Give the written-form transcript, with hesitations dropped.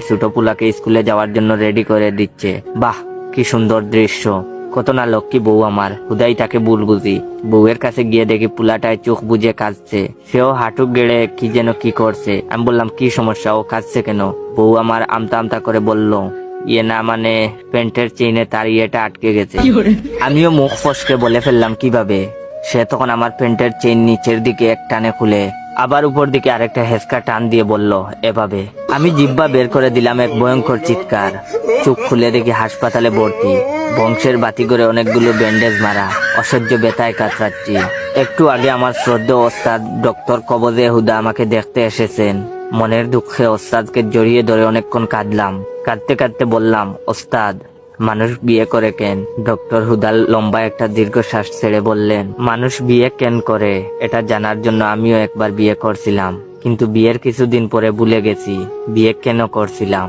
ছোট পুলাকে স্কুলে যাওয়ার জন্য রেডি করে দিচ্ছে। বাহ, কি সুন্দর দৃশ্য। কত না লক্ষ্মী বউ আমার, হুদাই তাকে ভুল বুঝি। বউয়ের কাছে গিয়ে দেখি পুলাটায় চোখ বুঝে কাঁদছে। সেও হাঁটু গেড়ে কি যেন কি করছে। আমি বললাম, কি সমস্যা, ও কাঁদছে কেন? বউ আমার আমতা আমতা করে বলল, ইয়ে না মানে প্যান্টের চেইনে তার ইয়েটা আটকে গেছে। আমিও মুখ ফসকে বলে ফেললাম, কিভাবে? সে তখন আমার প্যান্টের চেইন নিচের দিকে এক টানে খুলে আবার উপর দিকে আরেকটা হেসকা টান দিয়ে বলল, এভাবে। আমি জিহ্বা বের করে দিলাম এক ভয়ঙ্কর চিৎকার। চোখ খুলে দেখি হাসপাতালে ভর্তি, বংশের বাতি করে অনেকগুলো ব্যান্ডেজ মারা, অসহ্য ব্যথায় কাতরাচ্ছি। একটু আগে আমার শ্রদ্ধেয় ওস্তাদ ডক্টর কবজে হুদা আমাকে দেখতে এসেছেন। মনের দুঃখে ওস্তাদকে জড়িয়ে ধরে অনেকক্ষণ কাঁদলাম। কাঁদতে কাঁদতে বললাম, ওস্তাদ, মানুষ বিয়ে করে কেন? ডক্টর হুদাল লম্বা একটা দীর্ঘশ্বাস ছেড়ে বললেন, মানুষ বিয়ে কেন করে এটা জানার জন্য আমিও একবার বিয়ে করছিলাম, কিন্তু বিয়ের কিছুদিন পরে ভুলে গেছি বিয়ে কেন করছিলাম।